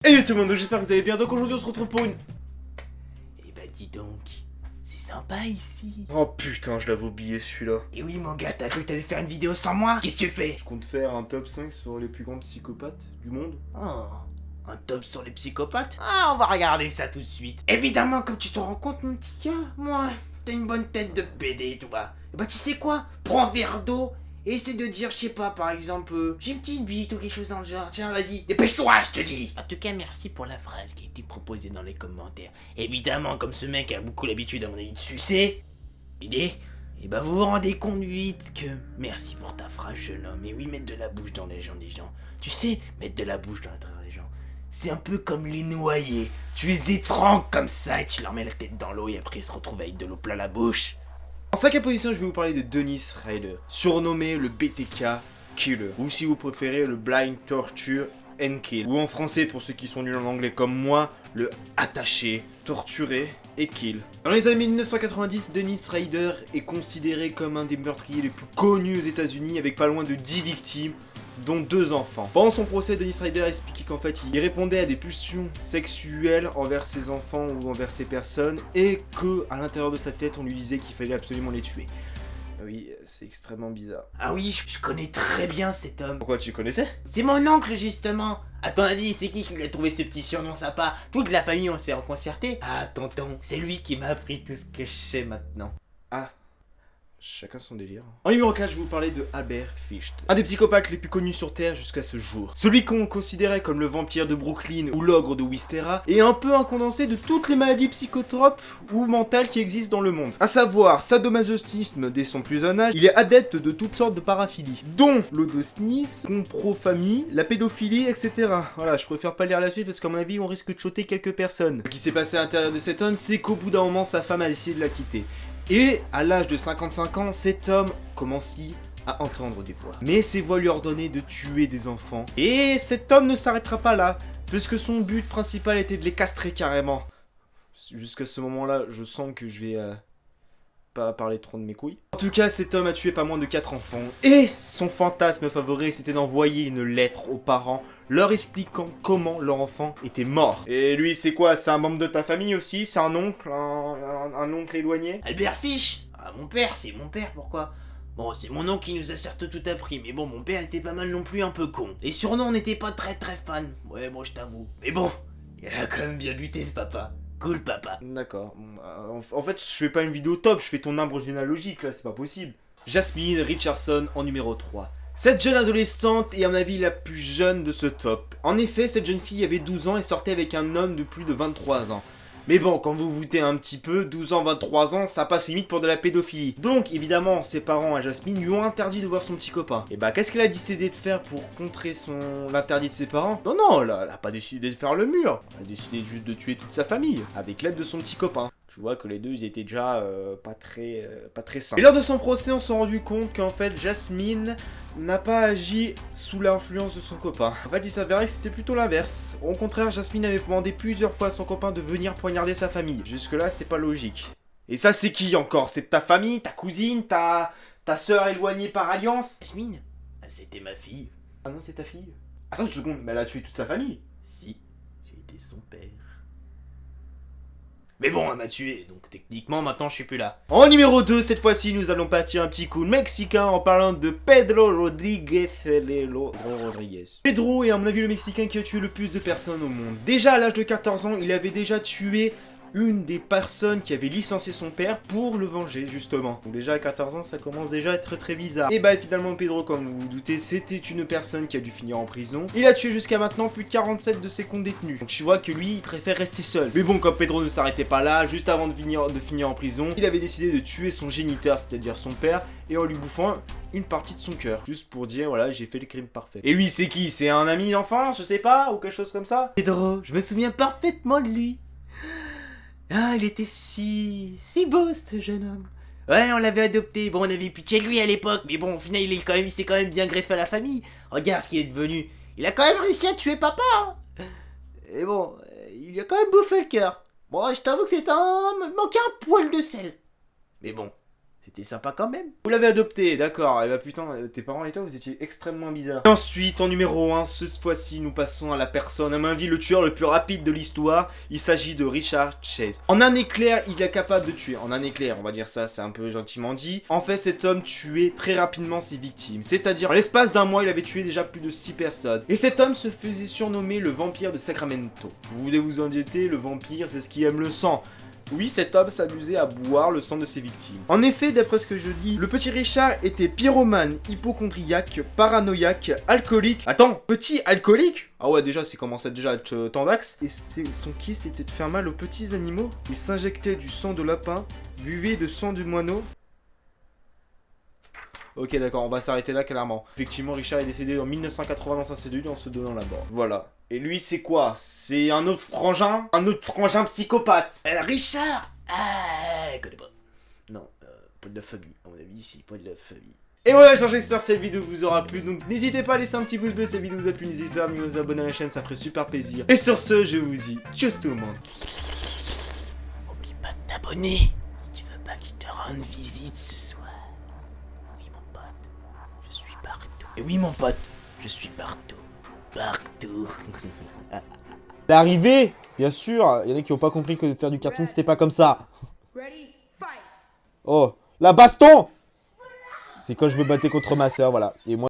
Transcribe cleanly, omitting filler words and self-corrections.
Hey tout le monde, j'espère que vous allez bien. Donc aujourd'hui on se retrouve pour une... Eh bah dis donc, c'est sympa ici. Oh putain, je l'avais oublié celui-là. Et oui mon gars, t'as cru que t'allais faire une vidéo sans moi? Qu'est-ce que tu fais? Je compte faire un top 5 sur les plus grands psychopathes du monde. Oh, un top sur les psychopathes? Ah, on va regarder ça tout de suite. Évidemment, comme tu te rends compte mon petit gars, moi, t'as une bonne tête de PD toi. Et bah tu sais quoi? Prends un verre d'eau et essaie de dire, je sais pas, par exemple, j'ai une petite bite ou quelque chose dans le genre. Tiens, vas-y, dépêche-toi, je te dis. En tout cas, merci pour la phrase qui a été proposée dans les commentaires. Évidemment, comme ce mec a beaucoup l'habitude, à mon avis, de sucer, idée, et bah vous vous rendez compte vite que merci pour ta phrase, jeune homme. Et oui, mettre de la bouche dans les gens des gens. Tu sais, mettre de la bouche dans l'intérieur des gens, c'est un peu comme les noyer. Tu les étrangles comme ça et tu leur mets la tête dans l'eau et après ils se retrouvent avec de l'eau plein la bouche. En 5ème position, je vais vous parler de Dennis Rader, surnommé le BTK Killer, ou si vous préférez le Blind Torture and Kill, ou en français pour ceux qui sont nuls en anglais comme moi, le attacher, torturer et kill. Dans les années 1990, Dennis Rader est considéré comme un des meurtriers les plus connus aux États-Unis avec pas loin de 10 victimes, dont 2 enfants. Pendant son procès, Dennis Rader a expliqué qu'en fait, il répondait à des pulsions sexuelles envers ses enfants ou envers ses personnes, et que à l'intérieur de sa tête, on lui disait qu'il fallait absolument les tuer. Oui, c'est extrêmement bizarre. Ah oui, je connais très bien cet homme. Pourquoi tu connaissais? C'est mon oncle justement. À ton avis, c'est qui lui a trouvé ce petit surnom sympa? Toute la famille, on s'est reconcerté. Ah tonton, c'est lui qui m'a appris tout ce que je sais maintenant. Ah, chacun son délire. En numéro 4, je vais vous parler de Albert Ficht, un des psychopathes les plus connus sur Terre jusqu'à ce jour. Celui qu'on considérait comme le vampire de Brooklyn ou l'ogre de Wistera, et un peu un condensé de toutes les maladies psychotropes ou mentales qui existent dans le monde. À savoir, sadomasochisme dès son plus jeune âge, il est adepte de toutes sortes de paraphilies, dont l'odosnisme, comprophanie, la pédophilie, etc. Voilà, je préfère pas lire la suite parce qu'à mon avis, on risque de choter quelques personnes. Ce qui s'est passé à l'intérieur de cet homme, c'est qu'au bout d'un moment, sa femme a décidé de la quitter. Et à l'âge de 55 ans, cet homme commence à entendre des voix. Mais ces voix lui ordonnaient de tuer des enfants. Et cet homme ne s'arrêtera pas là, puisque son but principal était de les castrer carrément. Jusqu'à ce moment-là, je sens que je vais pas parler trop de mes couilles. En tout cas, cet homme a tué pas moins de 4 enfants. Et son fantasme favori, c'était d'envoyer une lettre aux parents leur expliquant comment leur enfant était mort. Et lui, c'est quoi? C'est un membre de ta famille aussi? C'est un oncle? Un oncle éloigné? Albert Fish? Ah mon père, c'est mon père, pourquoi? Bon, c'est mon oncle qui nous a certes tout appris, mais bon, mon père était pas mal non plus un peu con. Les surnoms, on n'était pas très fans. Ouais, moi je t'avoue. Mais bon, il a quand même bien buté ce papa. Cool papa. D'accord. En fait, je fais pas une vidéo top, je fais ton arbre généalogique là, c'est pas possible. Jasmine Richardson en numéro 3. Cette jeune adolescente est à mon avis la plus jeune de ce top. En effet, cette jeune fille avait 12 ans et sortait avec un homme de plus de 23 ans. Mais bon, quand vous vous doutez un petit peu, 12 ans, 23 ans, ça passe limite pour de la pédophilie. Donc, évidemment, ses parents à Jasmine lui ont interdit de voir son petit copain. Et bah, qu'est-ce qu'elle a décidé de faire pour contrer l'interdit de ses parents? Non, elle a pas décidé de faire le mur. Elle a décidé juste de tuer toute sa famille, avec l'aide de son petit copain. Tu vois que les deux, ils étaient déjà pas très sains. Et lors de son procès, on s'est rendu compte qu'en fait, Jasmine n'a pas agi sous l'influence de son copain. En fait, il s'avérait que c'était plutôt l'inverse. Au contraire, Jasmine avait demandé plusieurs fois à son copain de venir poignarder sa famille. Jusque-là, c'est pas logique. Et ça, c'est qui encore? C'est ta famille, ta cousine, ta sœur éloignée par alliance? Jasmine? Ah, c'était ma fille. Ah non, c'est ta fille. Attends une seconde, mais elle a tué toute sa famille. Si, j'ai été son père. Mais bon, elle m'a tué, donc techniquement maintenant je suis plus là. En numéro 2, cette fois-ci, nous allons partir un petit coup mexicain en parlant de Pedro Rodríguez. Pedro est à mon avis le Mexicain qui a tué le plus de personnes au monde. Déjà à l'âge de 14 ans, il avait déjà tué une des personnes qui avait licencié son père pour le venger, justement. Donc déjà à 14 ans, ça commence déjà à être très bizarre. Et bah finalement, Pedro, comme vous vous doutez, c'était une personne qui a dû finir en prison. Il a tué jusqu'à maintenant plus de 47 de ses condétenus. Donc tu vois que lui, il préfère rester seul. Mais bon, comme Pedro ne s'arrêtait pas là, juste avant de finir en prison, il avait décidé de tuer son géniteur, c'est-à-dire son père, et en lui bouffant une partie de son cœur. Juste pour dire, voilà, j'ai fait le crime parfait. Et lui, c'est qui? C'est un ami d'enfance, je sais pas, ou quelque chose comme ça? Pedro, je me souviens parfaitement de lui. Ah, il était si beau, ce jeune homme. Ouais, on l'avait adopté. Bon, on avait pitié de lui à l'époque, mais bon, au final, il s'est quand même bien greffé à la famille. Regarde ce qu'il est devenu. Il a quand même réussi à tuer papa. Hein. Et bon, il lui a quand même bouffé le cœur. Bon, je t'avoue que c'est un... manquait un poil de sel. Mais bon, C'était sympa quand même. Vous l'avez adopté, d'accord. Et bah putain, tes parents et toi, vous étiez extrêmement bizarres. Et ensuite, en numéro 1, cette fois-ci, nous passons à la personne, à main vue, le tueur le plus rapide de l'histoire. Il s'agit de Richard Chase. En un éclair, il est capable de tuer. En un éclair, on va dire ça, c'est un peu gentiment dit. En fait, cet homme tuait très rapidement ses victimes. C'est-à-dire, en l'espace d'un mois, il avait tué déjà plus de 6 personnes. Et cet homme se faisait surnommer le vampire de Sacramento. Vous voulez vous en douter, le vampire, c'est ce qui aime le sang. Oui, cet homme s'amusait à boire le sang de ses victimes. En effet, d'après ce que je lis, le petit Richard était pyromane, hypochondriaque, paranoïaque, alcoolique. Attends, petit alcoolique? Ah ouais, déjà, c'est commençait déjà à être tendax. Et son kiff, c'était de faire mal aux petits animaux. Il s'injectait du sang de lapin, buvait de sang du moineau. Ok, d'accord, on va s'arrêter là, clairement. Effectivement, Richard est décédé en 1980 dans sa cellule en se donnant la mort. Voilà. Et lui, c'est quoi? C'est un autre frangin? Un autre frangin psychopathe? Richard. Ah, je connais pas. Non, pas de la famille. À mon avis, ici, pas de la famille. Et voilà, j'espère que cette vidéo vous aura plu. Donc n'hésitez pas à laisser un petit pouce bleu si cette vidéo vous a plu. N'hésitez pas à vous abonner à la chaîne, ça ferait super plaisir. Et sur ce, je vous dis tchuss tout le monde. Oublie pas de t'abonner si tu veux pas qu'il te rende visite ce soir. Oui, mon pote, je suis partout. Et oui, mon pote, je suis partout. Partout. L'arrivée, bien sûr. Il y en a qui n'ont pas compris que faire du karting, c'était pas comme ça. Oh, la baston! C'est quand je me battais contre ma soeur, voilà. Et moi.